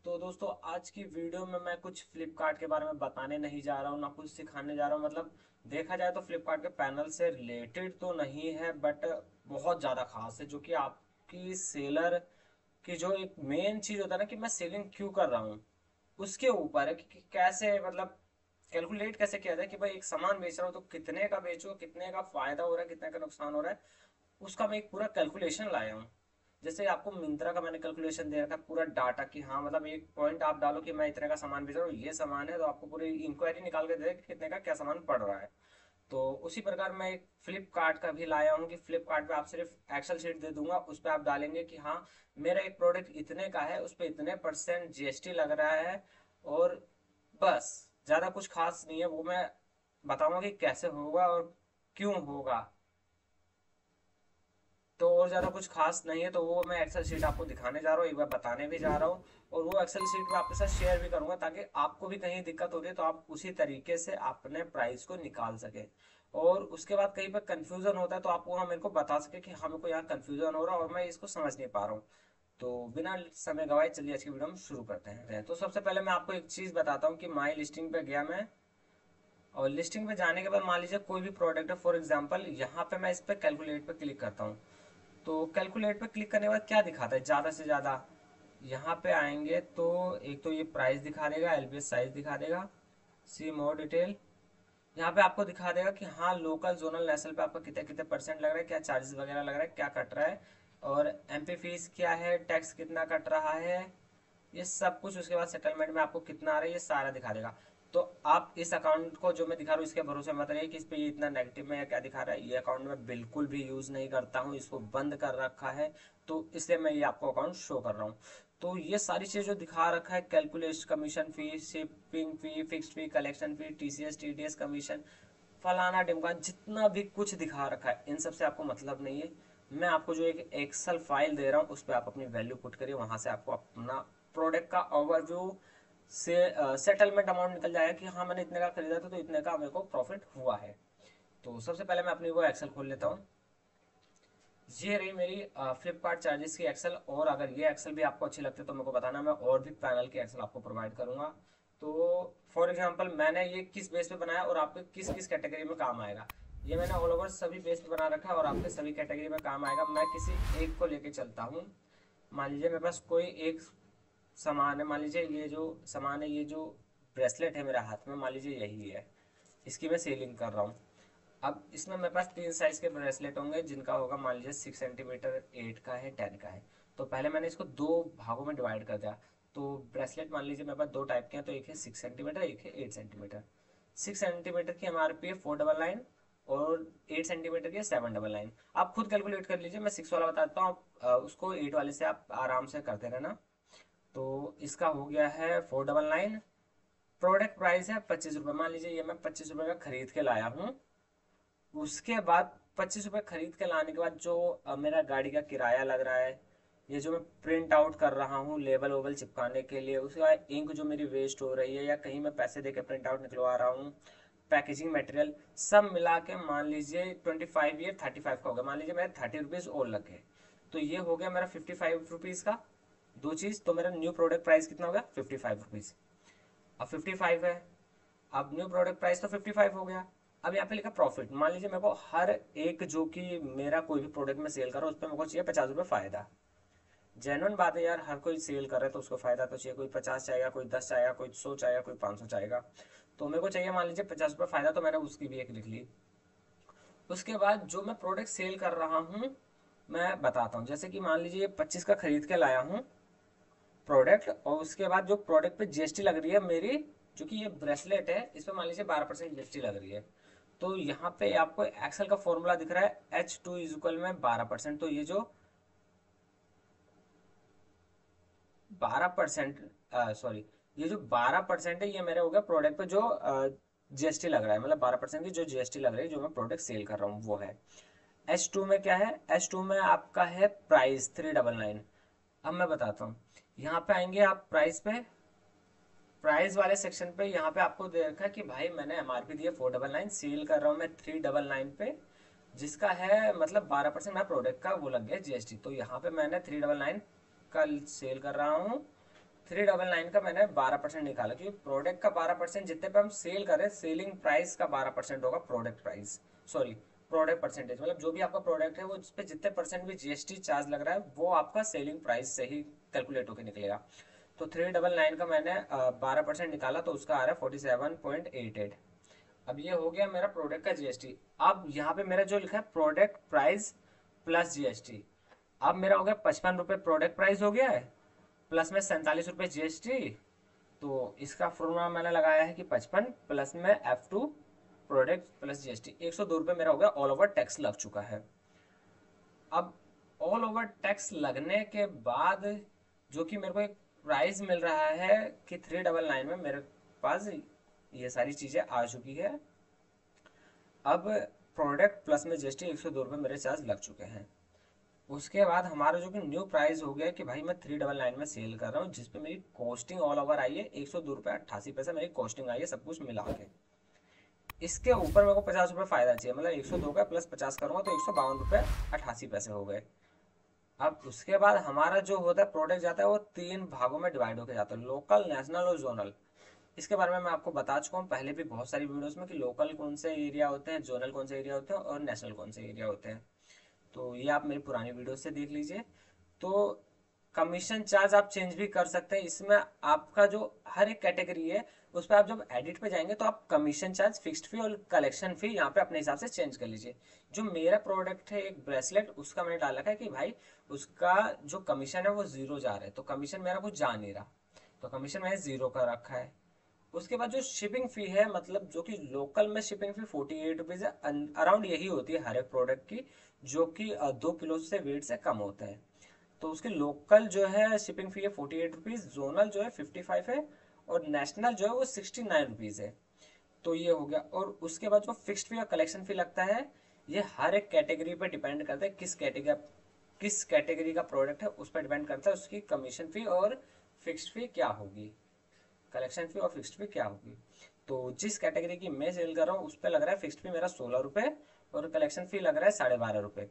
तो दोस्तों आज की वीडियो में मैं कुछ फ्लिपकार्ट के बारे में बताने नहीं जा रहा हूँ, ना कुछ सिखाने जा रहा हूँ। मतलब देखा जाए तो फ्लिपकार्ट के पैनल से रिलेटेड तो नहीं है, बट बहुत ज़्यादा खास है, जो कि आपकी सेलर की जो एक मेन चीज़ होता है ना कि मैं सेलिंग क्यों कर रहा हूँ, उसके ऊपर है कि कैसे मतलब कैलकुलेट कैसे किया जाए कि भाई एक सामान बेच रहा हूँ तो कितने का बेचो, कितने का फायदा हो रहा है, कितने का नुकसान हो रहा है। उसका मैं एक पूरा कैलकुलेशन लाया हूँ। जैसे आपको मिंत्रा का मैंने कैलकुलेशन दे रखा है, पूरा डाटा कि हाँ मतलब एक पॉइंट आप डालो कि मैं इतने का सामान बेच रहा हूँ, ये सामान है, तो आपको पूरी इंक्वायरी निकाल के दे कि कितने का क्या सामान पड़ रहा है। तो उसी प्रकार मैं एक फ्लिपकार्ट का भी लाया हूँ कि फ्लिपकार्ट पे आप सिर्फ एक्सेल शीट दे दूंगा, उस पर आप डालेंगे कि हाँ मेरा एक प्रोडक्ट इतने का है, उस पर इतने परसेंट जीएसटी लग रहा है, और बस ज़्यादा कुछ खास नहीं है। वो मैं बताऊंगा कि कैसे होगा और क्यों होगा। तो और ज़्यादा कुछ खास नहीं है, तो वो मैं एक्सेल शीट आपको दिखाने जा रहा हूँ, एक बार बताने भी जा रहा हूँ, और वो एक्सेल शीट में आपके साथ शेयर भी करूंगा ताकि आपको भी कहीं दिक्कत होती है तो आप उसी तरीके से अपने प्राइस को निकाल सके। और उसके बाद कहीं पर कंफ्यूजन होता है तो आप वहाँ मेरे को बता सके कि हाँ मेरे को यहाँ कंफ्यूजन हो रहा है और मैं इसको समझ नहीं पा रहा हूँ। तो बिना समय गवाए चलिए आज की वीडियो हम शुरू करते हैं। तो सबसे पहले मैं आपको एक चीज़ बताता हूँ कि माई लिस्टिंग पे गया मैं, और लिस्टिंग पे जाने के बाद मान लीजिए कोई भी प्रोडक्ट है, फॉर एग्जांपल यहाँ पे मैं इस पे कैलकुलेट पे क्लिक करता हूँ। तो कैलकुलेट पे क्लिक करने के बाद क्या दिखाता है ज़्यादा से ज़्यादा, यहाँ पे आएंगे तो एक तो ये प्राइस दिखा देगा, एलबीएस साइज दिखा देगा, सी मोर डिटेल। यहाँ पे आपको दिखा देगा कि हाँ लोकल जोनल नेशनल पे आपका कितने कितने परसेंट लग रहा है, क्या चार्जेस वगैरह लग रहा है, क्या कट रहा है, और एमपी फीस क्या है, टैक्स कितना कट रहा है, ये सब कुछ। उसके बाद सेटलमेंट में आपको कितना आ रहा है ये सारा दिखा देगा। तो आप इस अकाउंट को जो मैं दिखा रहा हूँ इसके भरोसे मत रहिए कि इस पे ये इतना नेगेटिव में या क्या दिखा रहा है। ये अकाउंट मैं बिल्कुल भी यूज़ नहीं करता हूँ, इसको बंद कर रखा है, तो इसलिए मैं ये आपको अकाउंट शो कर रहा हूँ। तो ये सारी चीज़ जो दिखा रखा है, कैलकुलेशन, कमीशन फी, शिपिंग फी, फिक्स्ड फी, कलेक्शन फी, टीसीएस टीडीएस कमीशन, फलाना ढिमकाना, जितना भी कुछ दिखा रखा है इन सब से आपको मतलब नहीं है। मैं आपको जो एक एक्सेल फाइल दे रहा हूँ उस पर आप अपनी वैल्यू पुट करिए, वहां से आपको अपना प्रोडक्ट का ओवरव्यू से सेटलमेंट अमाउंट निकल जाएगा कि हाँ मैंने इतने का खरीदा था तो इतने का मेरे को प्रॉफिट हुआ है। तो सबसे पहले मैं अपनी वो एक्सेल खोल लेता हूँ। ये रही मेरी फ्लिपकार्ट चार्जेस की एक्सेल, और अगर ये एक्सेल भी आपको अच्छी लगती है तो मेरे को बताना, मैं और भी पैनल की एक्सेल आपको प्रोवाइड करूंगा। तो फॉर एग्जांपल मैंने ये किस बेस पे बनाया और आपके किस किस कैटेगरी में काम आएगा, ये मैंने ऑल ओवर सभी बेस पे बना रखा है और आपके सभी कैटेगरी में काम आएगा। मैं किसी एक को लेके चलता हूँ। मान लीजिए मेरे पास कोई एक सामान है, मान लीजिए ये जो सामान है, ये जो ब्रेसलेट है मेरे हाथ में, मान लीजिए यही है, इसकी मैं सेलिंग कर रहा हूँ। अब इसमें मेरे पास तीन साइज के ब्रेसलेट होंगे जिनका होगा मान लीजिए 6 सेंटीमीटर, 8 का है, 10 का है। तो पहले मैंने इसको दो भागों में डिवाइड कर दिया। तो ब्रेसलेट मान लीजिए मेरे पास दो टाइप के हैं, तो एक है 6 सेंटीमीटर, एक है 8 सेंटीमीटर। 6 सेंटीमीटर की एमआरपी है 499, और 8 सेंटीमीटर की 799। आप खुद कैलकुलेट कर लीजिए, मैं 6 वाला बताता हूँ, उसको 8 वाले से आप आराम से करते रहना। तो इसका हो गया है 499। प्रोडक्ट प्राइस है 25 रुपये, मान लीजिए ये मैं 25 रुपये का खरीद के लाया हूँ। उसके बाद 25 रुपये खरीद के लाने के बाद जो मेरा गाड़ी का किराया लग रहा है, ये जो मैं प्रिंट आउट कर रहा हूँ लेबल वेबल चिपकाने के लिए, उसके बाद इंक जो मेरी वेस्ट हो रही है या कहीं मैं पैसे दे के प्रिंट आउट निकलवा रहा हूँ, पैकेजिंग मटेरियल, सब मिला के मान लीजिए 25 ये 35 का हो गया। मान लीजिए मेरे 30 रुपीज़ और लग गए, तो ये हो गया मेरा 55 रुपीज़ का। दो चीज़ तो मेरा न्यू प्रोडक्ट प्राइस कितना हो गया, 55 रुपीज़। अब 55 है, अब न्यू प्रोडक्ट प्राइस तो 55 हो गया। अब यहाँ पे लिखा प्रॉफिट, मान लीजिए मेरे को हर एक जो कि मेरा कोई भी प्रोडक्ट में सेल कर रहा हूँ उस पर मेरे को चाहिए 50 रुपये फायदा। जेन्युइन बात है यार, हर कोई सेल कर रहा है तो उसको फायदा तो चाहिए। कोई 50 चाहेगा, कोई 10 चाहेगा, कोई 100 चाहेगा, कोई 500 चाहेगा। तो मेरे को चाहिए मान लीजिए 50 रुपये फायदा, तो मैंने उसकी भी एक लिख ली। उसके बाद जो मैं प्रोडक्ट सेल कर रहा हूँ मैं बताता हूँ। जैसे कि मान लीजिए 25 का खरीद के लाया हूँ प्रोडक्ट, और उसके बाद जो प्रोडक्ट पे जीएसटी लग रही है मेरी, जो कि ये ब्रेसलेट है इस पे मान लीजिए 12% जीएसटी लग रही है। तो यहाँ पे आपको एक्सेल का फॉर्मूला दिख रहा है, H2 इज इक्वल में 12%। तो ये जो 12%, सॉरी, ये जो 12% है ये मेरे हो गया प्रोडक्ट पे जो जीएसटी लग रहा है, मतलब 12% की जो जीएसटी लग रही है जो मैं प्रोडक्ट सेल कर रहा हूँ वो है। H2 में क्या है, H2 में आपका है प्राइस 399। अब मैं बताता हूँ, यहाँ पे आएंगे आप प्राइस पे, प्राइस वाले सेक्शन पे यहाँ पे आपको दे रखा है कि भाई मैंने एमआरपी दी है 499, सेल कर रहा हूँ मैं 399 पे, जिसका है मतलब 12% मेरा प्रोडक्ट का वो लग गया जीएसटी। तो यहाँ पे मैंने 399 का सेल कर रहा हूँ, 399 का मैंने 12% निकाला, क्योंकि प्रोडक्ट का 12% जितने पे हम सेल कर रहे हैं, सेलिंग प्राइस का 12% होगा product price, sorry product percentage, मतलब जो भी आपका प्रोडक्ट है वो जिस पे जितने परसेंट भी जीएसटी चार्ज लग रहा है वो आपका सेलिंग प्राइस से ही कैलकुलेट होकर निकलेगा। तो 399 का मैंने 12% निकाला तो उसका आ रहा है 47.88। अब ये हो गया मेरा प्रोडक्ट का जीएसटी। अब यहाँ पे मेरा जो लिखा है प्रोडक्ट प्राइस प्लस जीएसटी, अब मेरा हो गया 55 रुपये प्रोडक्ट प्राइस हो गया है, प्लस में 47 रुपये जीएसटी। तो इसका फॉर्मूला मैंने लगाया है कि 55 प्लस में F2 प्रोडक्ट प्लस जीएसटी, 102 रुपये मेरा हो गया, ऑल ओवर टैक्स लग चुका है। अब ऑल ओवर टैक्स लगने के बाद जो कि मेरे को एक प्राइस मिल रहा है कि 399 में मेरे पास ये सारी चीज़ें आ चुकी है। अब प्रोडक्ट प्लस में जीएसटी 102 रुपये मेरे चार्ज लग चुके हैं। उसके बाद हमारा जो कि न्यू प्राइस हो गया कि भाई मैं 399 में सेल कर रहा हूँ, जिसपे मेरी कॉस्टिंग ऑल ओवर आई है 102 रुपये 88 पैसे मेरी कॉस्टिंग आई है, सब कुछ मिला के। इसके ऊपर मेरे को 50 रुपये फायदा चाहिए, मतलब 102 का प्लस 50 करूंगा तो 152 रुपये 88 पैसे हो गए। अब उसके बाद हमारा जो होता है प्रोडक्ट जाता है वो 3 भागों में डिवाइड होकर जाता है, लोकल, नेशनल और जोनल। इसके बारे में मैं आपको बता चुका हूँ पहले भी बहुत सारी वीडियोस में कि लोकल कौन से एरिया होते हैं, जोनल कौन से एरिया होते हैं और नेशनल कौन से एरिया होते हैं। तो ये आप मेरी पुरानी वीडियो से देख लीजिए। तो कमीशन चार्ज आप चेंज भी कर सकते हैं इसमें, आपका जो हर एक कैटेगरी है उस पर आप जब एडिट पे जाएंगे तो आप कमीशन चार्ज, फिक्स्ड फी और कलेक्शन फी यहाँ पे अपने हिसाब से चेंज कर लीजिए। जो मेरा प्रोडक्ट है एक ब्रेसलेट, उसका मैंने डाल रखा है कि भाई उसका जो कमीशन है वो 0 जा रहा है, तो कमीशन मेरा कुछ जा नहीं रहा, तो कमीशन मैंने 0 कर रखा है। उसके बाद जो शिपिंग फी है, मतलब जो कि लोकल में शिपिंग फी 48 रुपीज़ है, अराउंड यही होती है हर एक प्रोडक्ट की, जो कि 2 किलो से वेट से कम होते हैं। तो उसकी लोकल जो है शिपिंग फी है 48 रुपीज़, जोनल जो है 55 है और नेशनल जो है वो 69 रुपीज़ है। तो ये हो गया। और उसके बाद जो फिक्स्ड फी और कलेक्शन फी लगता है, ये हर एक कैटेगरी पे डिपेंड करता है, किस कैटेगरी का प्रोडक्ट है उस पर डिपेंड करता है उसकी कमीशन फी और फिक्स्ड फी क्या होगी, कलेक्शन फी और फिक्स्ड फी क्या होगी। तो जिस कैटेगरी की मैं सेल कर रहा हूँ उस पर लग रहा है फिक्स्ड फी मेरा 16 रुपये और कलेक्शन फी लग रहा है 12.5 रुपये।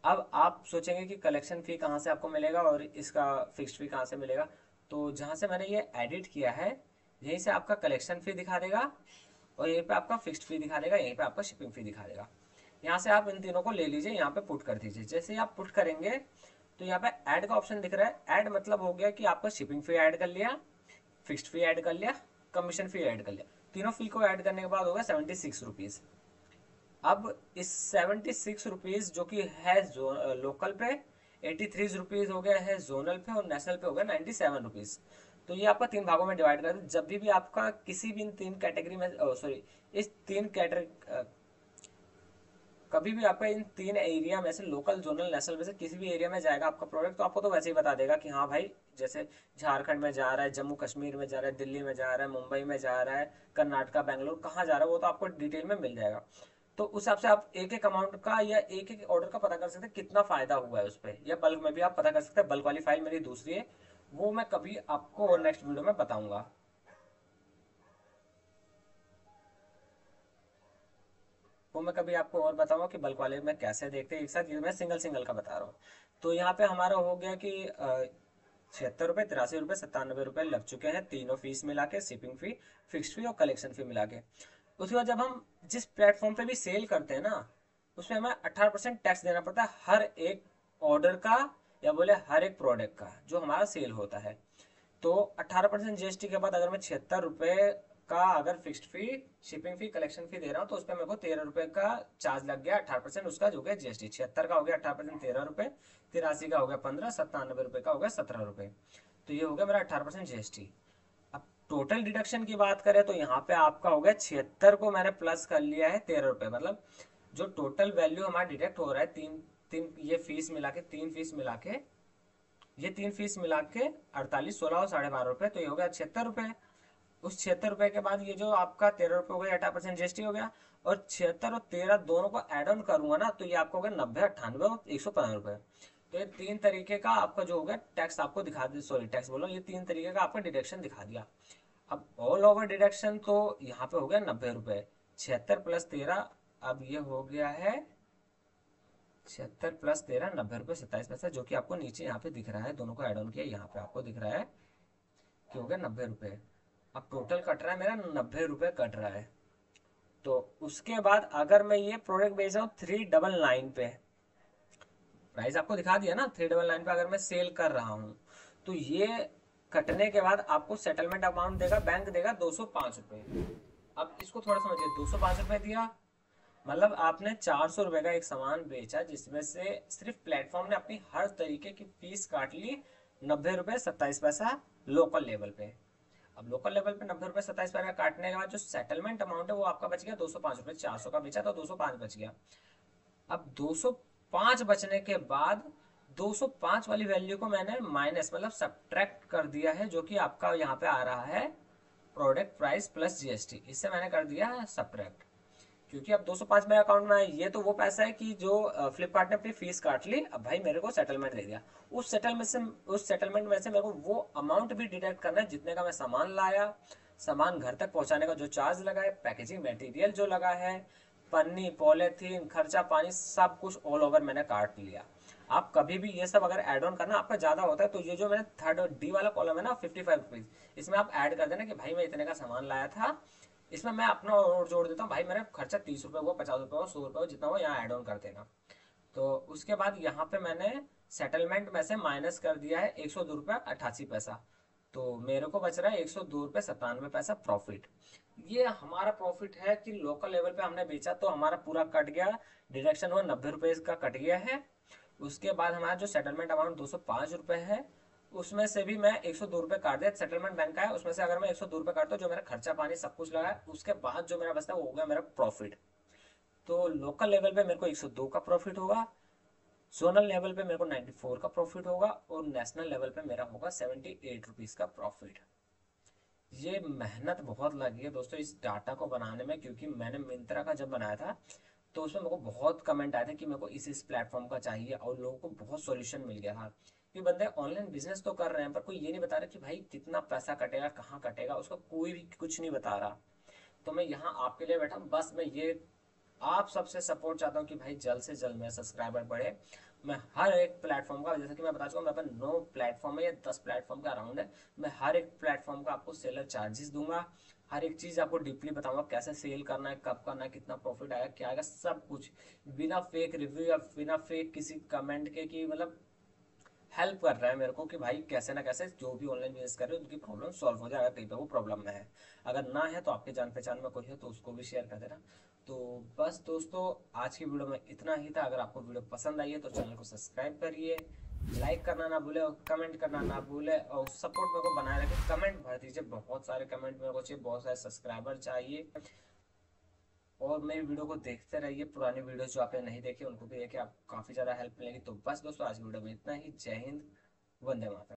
अब आप सोचेंगे कि कलेक्शन फी कहाँ से आपको मिलेगा और इसका फिक्स्ड फी कहाँ से मिलेगा, तो जहाँ से मैंने ये एडिट किया है यहीं से आपका कलेक्शन फी दिखा देगा और यहीं पे आपका फिक्स्ड फी दिखा देगा, यहीं पे आपका शिपिंग फी दिखा देगा। यहाँ से आप इन तीनों को ले लीजिए, यहाँ पे पुट कर दीजिए। जैसे ही आप पुट करेंगे तो यहाँ पे ऐड का ऑप्शन दिख रहा है। ऐड मतलब हो गया कि आपका शिपिंग फी ऐड कर लिया, फिक्स्ड फी ऐड कर लिया, कमीशन फी ऐड कर लिया, तीनों फी को ऐड करने के बाद होगा 76 रुपीज़। अब इस 76 रुपीज़ जो कि है जो लोकल पे, 83 रुपीज़ हो गया है जोनल पे और नेशनल पे हो गया 97 रुपीज़। तो ये आपका 3 भागों में डिवाइड कर दे। जब भी आपका किसी भी इन 3 कैटेगरी में, सॉरी, इस 3 कैटेगरी, कभी भी आपका इन 3 एरिया में से लोकल, जोनल, नेशनल में से किसी भी एरिया में जाएगा आपका प्रोडक्ट, तो आपको तो वैसे ही बता देगा कि हाँ भाई, जैसे झारखंड में जा रहा है, जम्मू कश्मीर में जा रहा है, दिल्ली में जा रहा है, मुंबई में जा रहा है, कर्नाटका, बेंगलोर, कहाँ जा रहा है वो तो आपको डिटेल में मिल जाएगा। तो उस हिसाब से आप एक एक अमाउंट का या एक एक ऑर्डर का पता कर सकते हैं कितना फायदा हुआ है उस पर, या बल्क में भी आप पता कर सकते हैं। बल्क वाली फाइल मेरी दूसरी है, वो मैं कभी आपको और नेक्स्ट वीडियो में बताऊंगा। वो मैं कभी आपको और बताऊंगा कि बल्क वाले में कैसे देखते हैं एक साथ, ये मैं सिंगल सिंगल का बता रहा हूँ। तो यहाँ पे हमारा हो गया कि 76 रुपये, 83 रुपये, 97 रुपये लग चुके हैं, तीनों फीस मिला के, शिपिंग फी, फिक्स्ड फी और कलेक्शन फी मिला के। उसके बाद जब हम जिस प्लेटफॉर्म पे भी सेल करते हैं ना, उसमें हमें 18% टैक्स देना पड़ता है हर एक ऑर्डर का, या बोले हर एक प्रोडक्ट का जो हमारा सेल होता है। तो 18% जीएसटी के बाद अगर मैं 76 रुपये का अगर फिक्स्ड फी, शिपिंग फी, कलेक्शन फी दे रहा हूँ तो उस पर मेरे को 13 रुपये का चार्ज लग गया, 18% उसका जो गया जीएसटी। 76 का हो गया 18%, 13 रुपये, 83 का हो गया 15, 97 रुपये का हो गया 17 रुपये। तो ये हो गया मेरा 18% जीएसटी। अब टोटल डिडक्शन की बात करें तो यहाँ पे आपका हो गया 76 को मैंने प्लस कर लिया है 13 रुपये, मतलब जो टोटल वैल्यू हमारा डिडक्ट हो रहा है, तीन तीन ये फीस मिला के, 3 फीस मिला के, ये 3 फीस मिला के 48, 16 और 12.5 रुपये, तो ये हो गया 76 रुपये। उस 76 रुपये के बाद ये जो आपका 13 रुपये हो गया, 18% जीएसटी हो गया, और 76 और 13 दोनों को एड ऑन करूंगा ना तो ये आपको हो गया 90, 98 और 115 रुपये। तो ये 3 तरीके का आपका जो हो गया टैक्स आपको दिखा दिया, सॉरी टैक्स बोलो, ये 3 तरीके का आपका डिडक्शन दिखा दिया। अब ऑल ओवर डिडक्शन तो यहाँ पे हो गया 90 रुपये, 76 + 13, अब ये हो गया है 76 + 13, 90 रुपये 27 पैसा, जो कि आपको नीचे यहाँ पे दिख रहा है, दोनों को एड ऑन किया यहाँ पे आपको दिख रहा है कि हो गया 90 रुपये। अब टोटल कट रहा है मेरा 90 रुपये कट रहा है। तो उसके बाद अगर मैं ये प्रोडक्ट बेच रहा हूँ 399 पे, प्राइस आपको दिखा दिया ना, 399 पे अगर मैं सेल कर रहा हूँ, तो ये कटने के बाद आपको सेटलमेंट अमाउंट देगा, बैंक देगा 205 रुपये। अब इसको थोड़ा समझिए, 205 रुपये दिया, मतलब आपने 400 रुपये का एक सामान बेचा, जिसमें से सिर्फ प्लेटफॉर्म ने अपनी हर तरीके की फीस काट ली 90 रुपये 27 पैसा लोकल लेवल पे। अब लोकल लेवल पे 90 रुपये 27 पैसा काटने के बाद जो सेटलमेंट अमाउंट है वो आपका बच गया 205 रुपये। 400 का बेचा तो 205 बच गया। अब 205 बचने के बाद 205 वाली वैल्यू को मैंने माइनस मतलब सब्ट्रैक्ट कर दिया है, जो कि आपका यहाँ पे आ रहा है प्रोडक्ट प्राइस प्लस जीएसटी, इससे मैंने कर दिया है सब्ट्रैक्ट। क्योंकि अब 205 मेरे अकाउंट में है, ये तो वो पैसा है कि जो फ्लिपकार्ट ने अपनी फीस काट ली, अब भाई मेरे को सेटलमेंट दे दिया। उस सेटलमेंट में से मेरे को वो अमाउंट भी डिडक्ट करना है जितने का मैं सामान लाया, सामान घर तक पहुंचाने का जो चार्ज लगा है, पैकेजिंग मटेरियल जो लगा है, पन्नी पॉलीथीन खर्चा पानी सब कुछ ऑल ओवर मैंने काट लिया। आप कभी भी ये सब अगर ऐड ऑन करना आपका ज्यादा होता है तो ये जो मैंने थर्ड डी वाला कॉलम है ना 55 रुपीज, इसमें आप ऐड कर देना कि भाई मैं इतने का सामान लाया था, इसमें मैं अपना और जोड़ देता हूँ, भाई मेरा खर्चा 30 रुपये हुआ, 50 रुपये हुआ, 100 रुपये हुआ, जितना हो यहाँ ऐड ऑन कर देना। तो उसके बाद यहाँ पे मैंने सेटलमेंट में से माइनस कर दिया है 102 रुपये 88 पैसा। तो मेरे को बच रहा है 102 रुपये 97 पैसा प्रॉफिट। ये हमारा प्रॉफिट है कि लोकल लेवल पे हमने बेचा तो हमारा पूरा कट गया, डिडक्शन हुआ 90 रुपये का कट गया है। उसके बाद हमारा जो सेटलमेंट अमाउंट 205 रुपये है, उसमें से भी मैं 102 रुपये काट दिया, सेटलमेंट बैंक का है, उसमें से अगर मैं 102 रुपये काटता हूँ जो मेरा खर्चा पानी सब कुछ लगा है, उसके बाद जो मेरा बचता है वो हो गया मेरा प्रॉफिट। तो लोकल लेवल पे मेरे को 102 का प्रॉफिट होगा, जोनल लेवल पे मेरे को 94 का प्रॉफिट होगा, और नेशनल लेवल पे मेरा होगा 78 रुपीज का प्रॉफिट। ये मेहनत बहुत लगी है दोस्तों इस डाटा को बनाने में, क्योंकि मैंने मिंत्रा का जब बनाया था तो उसमें मेरे को बहुत कमेंट आए थे कि मेरे को इस प्लेटफॉर्म का चाहिए, और लोगों को बहुत सॉल्यूशन मिल गया था कि बंदे ऑनलाइन बिजनेस तो कर रहे हैं पर कोई ये नहीं बता रहा कि भाई कितना पैसा कटेगा, कहाँ कटेगा, उसका कोई भी कुछ नहीं बता रहा। तो मैं यहाँ आपके लिए बैठा हूँ, बस मैं ये आप सबसे सपोर्ट चाहता हूँ कि भाई जल्द से जल्द मेरा सब्सक्राइबर बढ़े। मैं हर एक प्लेटफॉर्म का, जैसे कि मैं बता चुका हूँ, मेरे पास 9 प्लेटफॉर्म है या 10 प्लेटफॉर्म का अराउंड है, मैं हर एक प्लेटफॉर्म का आपको सेलर चार्जेस दूंगा, हर एक चीज़ आपको डीपली बताऊंगा, कैसे सेल करना है, कब करना है, कितना प्रॉफिट आएगा, क्या आएगा, सब कुछ बिना फेक रिव्यू या बिना फेक किसी कमेंट के, कि मतलब हेल्प कर रहा है मेरे को कि भाई कैसे ना कैसे जो भी ऑनलाइन बिजनेस कर रहे हो उनकी प्रॉब्लम सॉल्व हो जाएगा, कहीं पे वो प्रॉब्लम में है। अगर ना है तो आपके जान पहचान में कोई है तो उसको भी शेयर कर देना। तो बस दोस्तों, आज की वीडियो में इतना ही था। अगर आपको वीडियो पसंद आई है तो चैनल को सब्सक्राइब करिए, लाइक करना ना भूले, और कमेंट करना ना भूले, और सपोर्ट मेरे को बनाए रखे, कमेंट भर दीजिए, बहुत सारे कमेंट मेरे को चाहिए, बहुत सारे सब्सक्राइबर चाहिए। और मेरी वीडियो को देखते रहिए, पुरानी वीडियो जो आपने नहीं देखी उनको भी देखिए, आपको काफ़ी ज़्यादा हेल्प मिलेगी। तो बस दोस्तों, आज वीडियो में इतना ही। जय हिंद, वंदे मातरम।